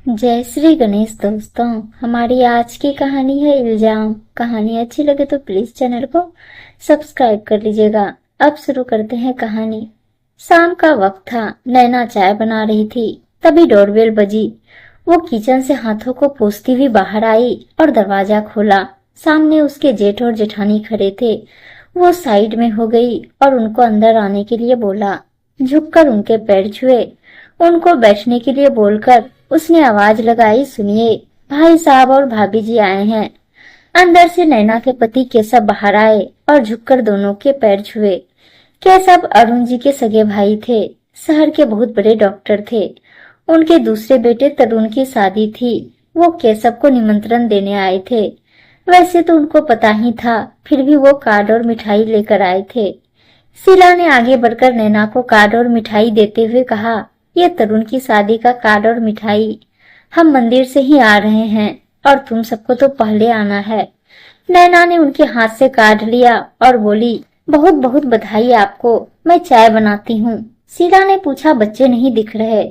जय श्री गणेश दोस्तों। हमारी आज की कहानी है इल्जाम। कहानी अच्छी लगे तो प्लीज चैनल को सब्सक्राइब कर लीजिएगा। अब शुरू करते हैं कहानी। शाम का वक्त था। नैना चाय बना रही थी, तभी डोरबेल बजी। वो किचन से हाथों को पोंछती हुई बाहर आई और दरवाजा खोला। सामने उसके जेठ और जेठानी खड़े थे। वो साइड में हो गई और उनको अंदर आने के लिए बोला। झुककर उनके पैर छुए। उनको बैठने के लिए बोलकर उसने आवाज लगाई, सुनिए, भाई साहब और भाभी जी आए हैं। अंदर से नैना के पति केशव बाहर आए और झुककर दोनों के पैर छुए। केशव अरुण जी के सगे भाई थे। शहर के बहुत बड़े डॉक्टर थे। उनके दूसरे बेटे तरुण की शादी थी। वो केशव को निमंत्रण देने आए थे। वैसे तो उनको पता ही था, फिर भी वो कार्ड और मिठाई लेकर आए थे। शीला ने आगे बढ़कर नैना को कार्ड और मिठाई देते हुए कहा, ये तरुण की शादी का कार्ड और मिठाई। हम मंदिर से ही आ रहे हैं और तुम सबको तो पहले आना है। नैना ने उनके हाथ से कार्ड लिया और बोली, बहुत बहुत बधाई आपको, मैं चाय बनाती हूँ। शीला ने पूछा, बच्चे नहीं दिख रहे।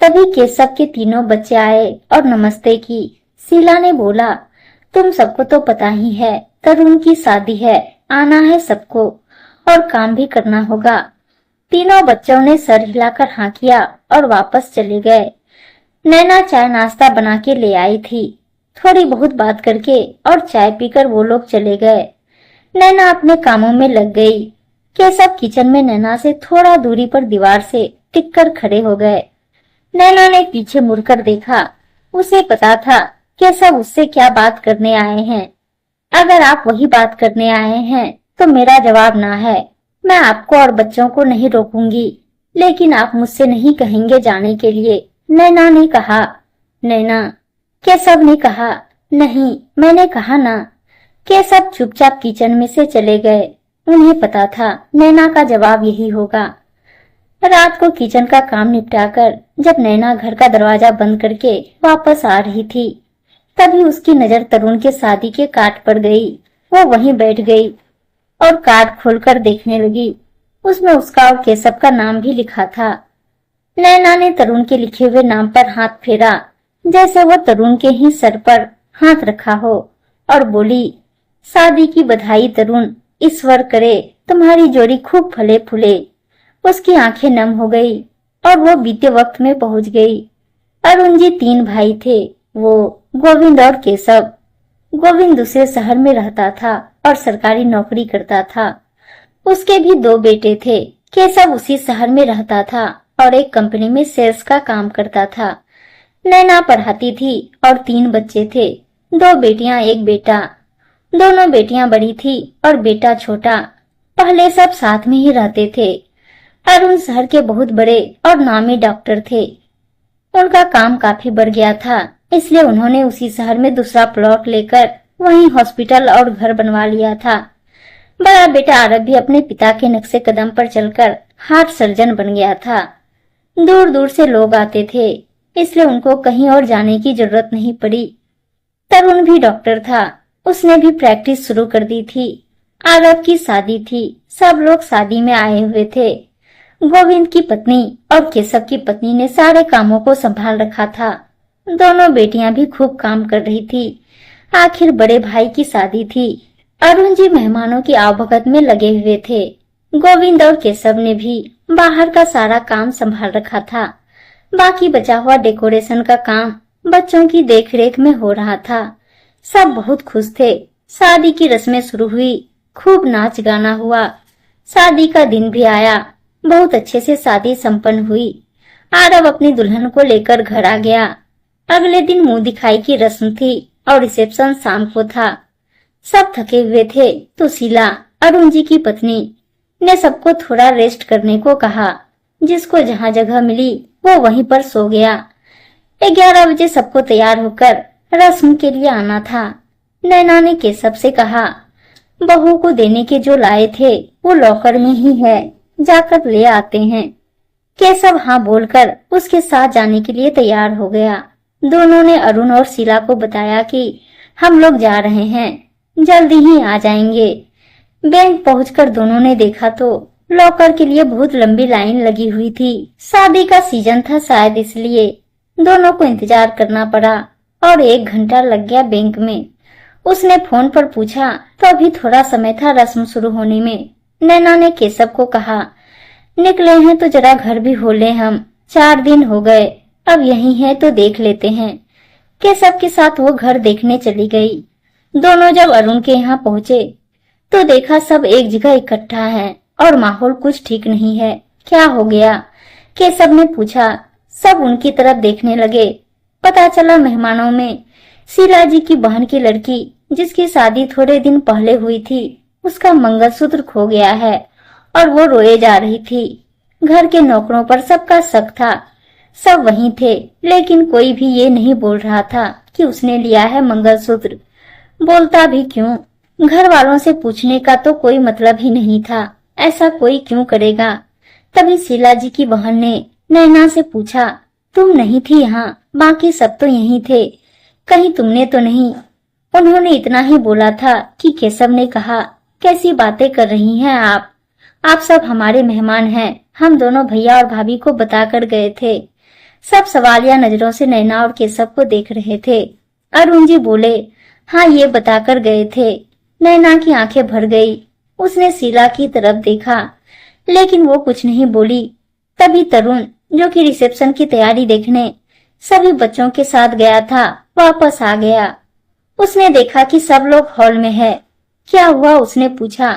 तभी केशव के तीनों बच्चे आए और नमस्ते की। शीला ने बोला, तुम सबको तो पता ही है, तरुण की शादी है, आना है सबको और काम भी करना होगा। तीनों बच्चों ने सर हिलाकर हाँ किया और वापस चले गए। नैना चाय नाश्ता बना के ले आई थी। थोड़ी बहुत बात करके और चाय पीकर वो लोग चले गए। नैना अपने कामों में लग गई। केशव किचन में नैना से थोड़ा दूरी पर दीवार से टिक कर खड़े हो गए। नैना ने पीछे मुड़कर देखा। उसे पता था केशव उससे क्या बात करने आए हैं। अगर आप वही बात करने आए हैं तो मेरा जवाब ना है। मैं आपको और बच्चों को नहीं रोकूंगी, लेकिन आप मुझसे नहीं कहेंगे जाने के लिए, नैना ने कहा। नैना, केशव ने कहा। नहीं, मैंने कहा ना। केशव चुपचाप किचन में से चले गए। उन्हें पता था नैना का जवाब यही होगा। रात को किचन का काम निपटाकर जब नैना घर का दरवाजा बंद करके वापस आ रही थी, तभी उसकी नजर तरुण के शादी के कार्ड पर गई। वो वहीं बैठ गई और कार्ड खोलकर देखने लगी। उसमें उसका और केशव का नाम भी लिखा था। नैना ने तरुण के लिखे हुए नाम पर हाथ फेरा, जैसे वो तरुण के ही सर पर हाथ रखा हो, और बोली, शादी की बधाई तरुण, ईश्वर करे तुम्हारी जोड़ी खूब फले फूले। उसकी आंखें नम हो गई और वो बीते वक्त में पहुंच गई। अरुण जी 3 भाई थे, वो गोविंद और केशव। गोविंद दूसरे शहर में रहता था और सरकारी नौकरी करता था। उसके भी 2 बेटे थे। केशव उसी शहर में रहता था और एक कंपनी में सेल्स का काम करता था। नैना पढ़ाती थी और 3 बच्चे थे, 2 बेटियां 1 बेटा। दोनों बेटियां बड़ी थी और बेटा छोटा। पहले सब साथ में ही रहते थे। अरुण शहर के बहुत बड़े और नामी डॉक्टर थे। उनका काम काफी बढ़ गया था, इसलिए उन्होंने उसी शहर में दूसरा प्लॉट लेकर वहीं हॉस्पिटल और घर बनवा लिया था। बड़ा बेटा आरब भी अपने पिता के नक्शे कदम पर चलकर हार्ट सर्जन बन गया था। दूर दूर से लोग आते थे, इसलिए उनको कहीं और जाने की जरूरत नहीं पड़ी। तरुण भी डॉक्टर था, उसने भी प्रैक्टिस शुरू कर दी थी। आरब की शादी थी, सब लोग शादी में आए हुए थे। गोविंद की पत्नी और केशव की पत्नी ने सारे कामों को संभाल रखा था। दोनों बेटियां भी खूब काम कर रही थी। आखिर बड़े भाई की शादी थी। अरुण जी मेहमानों की आवभगत में लगे हुए थे। गोविंद और केशव ने भी बाहर का सारा काम संभाल रखा था। बाकी बचा हुआ डेकोरेशन का काम बच्चों की देखरेख में हो रहा था। सब बहुत खुश थे। शादी की रस्में शुरू हुई, खूब नाच गाना हुआ। शादी का दिन भी आया। बहुत अच्छे से शादी संपन्न हुई। आरव अपनी दुल्हन को लेकर घर आ गया। अगले दिन मुंह दिखाई की रस्म थी और रिसेप्शन शाम को था। सब थके हुए थे तो शीला, अरुण जी की पत्नी, ने सबको थोड़ा रेस्ट करने को कहा। जिसको जहाँ जगह मिली वो वहीं पर सो गया। 11 बजे सबको तैयार होकर रस्म के लिए आना था। नैना ने केशव से कहा, बहू को देने के जो लाए थे वो लॉकर में ही है, जाकर ले आते हैं। केशव हाँ बोलकर उसके साथ जाने के लिए तैयार हो गया। दोनों ने अरुण और शीला को बताया कि हम लोग जा रहे हैं, जल्दी ही आ जाएंगे। बैंक पहुंचकर दोनों ने देखा तो लॉकर के लिए बहुत लंबी लाइन लगी हुई थी। शादी का सीजन था शायद इसलिए। दोनों को इंतजार करना पड़ा और 1 घंटा लग गया बैंक में। उसने फोन पर पूछा तो अभी थोड़ा समय था रस्म शुरू होने में। नैना ने केशव को कहा, निकले हैं तो जरा घर भी हो ले, हम 4 दिन हो गए, अब यही है तो देख लेते हैं। केशव के साथ वो घर देखने चली गई। दोनों जब अरुण के यहाँ पहुंचे तो देखा सब एक जगह इकट्ठा है और माहौल कुछ ठीक नहीं है। क्या हो गया? केशव ने पूछा। सब उनकी तरफ देखने लगे। पता चला मेहमानों में शीला जी की बहन की लड़की, जिसकी शादी थोड़े दिन पहले हुई थी, उसका मंगलसूत्र खो गया है और वो रोए जा रही थी। घर के नौकरों पर सबका शक था। सब वहीं थे, लेकिन कोई भी ये नहीं बोल रहा था कि उसने लिया है मंगलसूत्र। बोलता भी क्यों? घर वालों से पूछने का तो कोई मतलब ही नहीं था। ऐसा कोई क्यों करेगा? तभी शीला जी की बहन ने नैना से पूछा, तुम नहीं थी यहाँ? बाकी सब तो यहीं थे, कहीं तुमने तो नहीं? उन्होंने इतना ही बोला था कि केशव ने कहा, कैसी बातें कर रही हैं आप सब हमारे मेहमान हैं। हम दोनों भैया और भाभी को बताकर गए थे। सब सवालिया नजरों से नैना और केशव को देख रहे थे। अरुण जी बोले, हाँ ये बताकर गए थे। नैना की आंखें भर गई। उसने शीला की तरफ देखा, लेकिन वो कुछ नहीं बोली। तभी तरुण, जो कि रिसेप्शन की तैयारी देखने सभी बच्चों के साथ गया था, वापस आ गया। उसने देखा कि सब लोग हॉल में है। क्या हुआ? उसने पूछा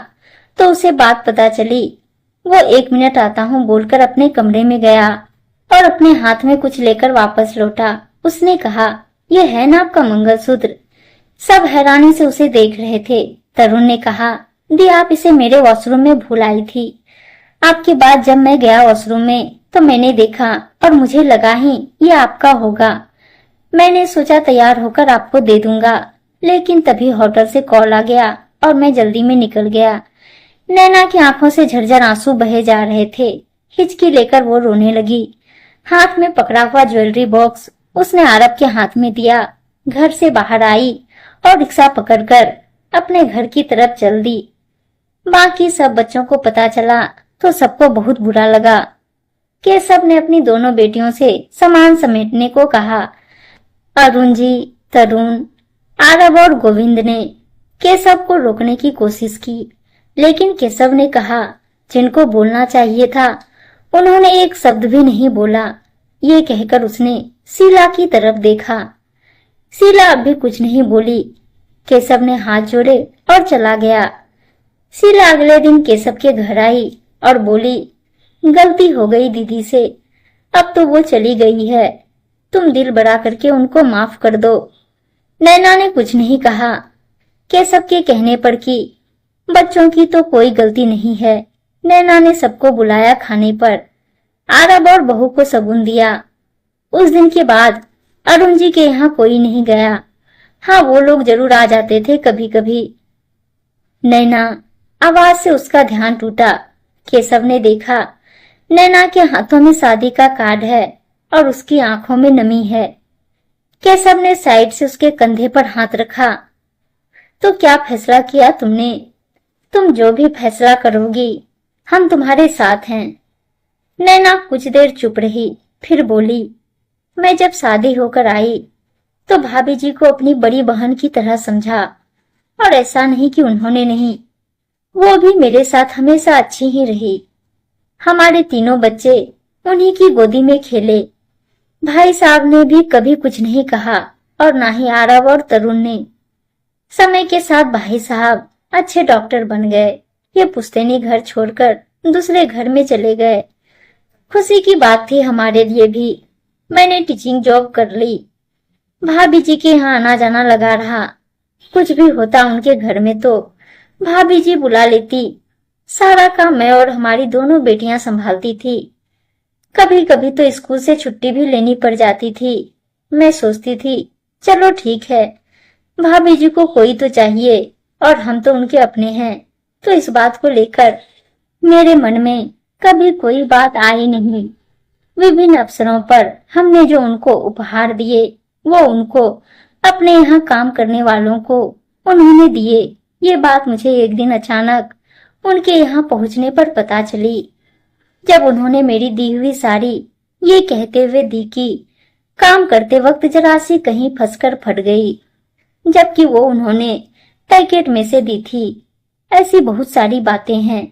तो उसे बात पता चली। वो 1 मिनट आता हूँ बोलकर अपने कमरे में गया और अपने हाथ में कुछ लेकर वापस लौटा। उसने कहा, ये है ना आपका मंगलसूत्र? सब हैरानी से उसे देख रहे थे। तरुण ने कहा, दी आप इसे मेरे वॉशरूम में भूल आई थी। आपके बाद जब मैं गया वॉशरूम में तो मैंने देखा और मुझे लगा ही ये आपका होगा। मैंने सोचा तैयार होकर आपको दे दूंगा, लेकिन तभी होटल से कॉल आ गया और मैं जल्दी में निकल गया। नैना की आंखों से झरझर आंसू बहे जा रहे थे। हिचकी लेकर वो रोने लगी। हाथ में पकड़ा हुआ ज्वेलरी बॉक्स उसने आरब के हाथ में दिया। घर से बाहर आई और रिक्शा पकड़कर अपने घर की तरफ चल दी। बाकी सब बच्चों को पता चला तो सबको बहुत बुरा लगा। केशव ने अपनी दोनों बेटियों से सामान समेटने को कहा। अरुण जी, तरुण, आरव और गोविंद ने केशव को रोकने की कोशिश की, लेकिन केशव ने कहा, जिनको बोलना चाहिए था उन्होंने एक शब्द भी नहीं बोला। ये कहकर उसने शीला की तरफ देखा। शीला अब भी कुछ नहीं बोली। केशव ने हाथ जोड़े और चला गया। शीला अगले दिन केशव के घर आई और बोली, गलती हो गई दीदी से, अब तो वो चली गई है, तुम दिल बड़ा करके उनको माफ कर दो। नैना ने कुछ नहीं कहा। केशव के कहने पर की, बच्चों की तो कोई गलती नहीं है। नैना ने सबको बुलाया खाने पर। आरब और बहू को सबून दिया। उस दिन के बाद अरुण जी के यहाँ कोई नहीं गया। हाँ, वो लोग जरूर आ जाते थे कभी कभी। नैना, आवाज से उसका ध्यान टूटा। केशव ने देखा नैना के हाथों में शादी का कार्ड है और उसकी आंखों में नमी है। केशव ने साइड से उसके कंधे पर हाथ रखा। तो क्या फैसला किया तुमने? तुम जो भी फैसला करोगी हम तुम्हारे साथ हैं। नैना कुछ देर चुप रही, फिर बोली, मैं जब शादी होकर आई तो भाभी जी को अपनी बड़ी बहन की तरह समझा, और ऐसा नहीं कि उन्होंने नहीं, वो भी मेरे साथ हमेशा अच्छी ही रही। हमारे तीनों बच्चे उन्हीं की गोदी में खेले। भाई साहब ने भी कभी कुछ नहीं कहा और ना ही आरव और तरुण ने। समय के साथ भाई साहब अच्छे डॉक्टर बन गए। ये पुश्तैनी घर छोड़कर दूसरे घर में चले गए। खुशी की बात थी हमारे लिए भी। मैंने टीचिंग जॉब कर ली। भाभी जी के यहाँ आना जाना लगा रहा। कुछ भी होता उनके घर में तो भाभी जी बुला लेती। सारा काम मैं और हमारी दोनों बेटियां संभालती थी। कभी कभी तो स्कूल से छुट्टी भी लेनी पड़ जाती थी। मैं सोचती थी, चलो ठीक है, भाभी जी को कोई तो चाहिए और हम तो उनके अपने हैं, तो इस बात को लेकर मेरे मन में कभी कोई बात आई नहीं। विभिन्न अवसरों पर हमने जो उनको उपहार दिए वो उनको, अपने यहाँ काम करने वालों को उन्होंने दिए। ये बात मुझे एक दिन अचानक उनके यहाँ पहुंचने पर पता चली, जब उन्होंने मेरी दी हुई साड़ी ये कहते हुए दी कि काम करते वक्त जरा सी कहीं फंसकर फट गई, जबकि वो उन्होंने पैकेट में से दी थी। ऐसी बहुत सारी बातें हैं,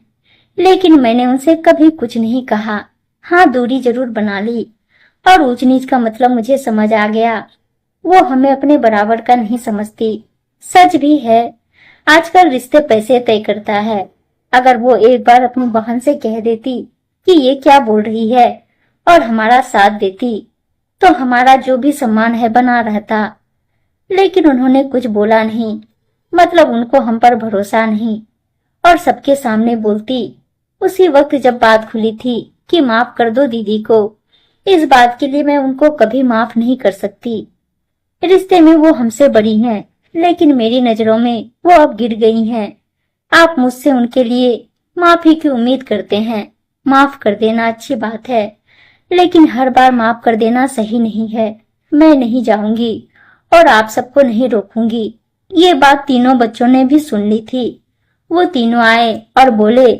लेकिन मैंने उनसे कभी कुछ नहीं कहा। हाँ, दूरी जरूर बना ली और ऊंच नीच का मतलब मुझे समझ आ गया। वो हमें अपने बराबर का नहीं समझती। सच भी है, आजकल रिश्ते पैसे तय करता है। अगर वो एक बार अपनी बहन से कह देती कि ये क्या बोल रही है और हमारा साथ देती, तो हमारा जो भी सम्मान है बना रहता। लेकिन उन्होंने कुछ बोला नहीं, मतलब उनको हम पर भरोसा नहीं, और सबके सामने बोलती। उसी वक्त जब बात खुली थी कि माफ कर दो दीदी को, इस बात के लिए मैं उनको कभी माफ नहीं कर सकती। रिश्ते में वो हमसे बड़ी हैं, लेकिन मेरी नजरों में वो अब गिर गई हैं। आप मुझसे उनके लिए माफी की उम्मीद करते हैं। माफ कर देना अच्छी बात है, लेकिन हर बार माफ कर देना सही नहीं है। मैं नहीं जाऊंगी और आप सबको नहीं रोकूंगी। ये बात तीनों बच्चों ने भी सुन ली थी। वो तीनों आए और बोले,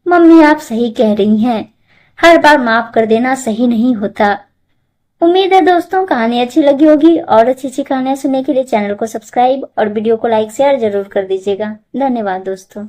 मम्मी आप सही कह रही हैं, हर बार माफ कर देना सही नहीं होता। उम्मीद है दोस्तों कहानी अच्छी लगी होगी, और अच्छी अच्छी कहानियां सुनने के लिए चैनल को सब्सक्राइब और वीडियो को लाइक शेयर जरूर कर दीजिएगा। धन्यवाद दोस्तों।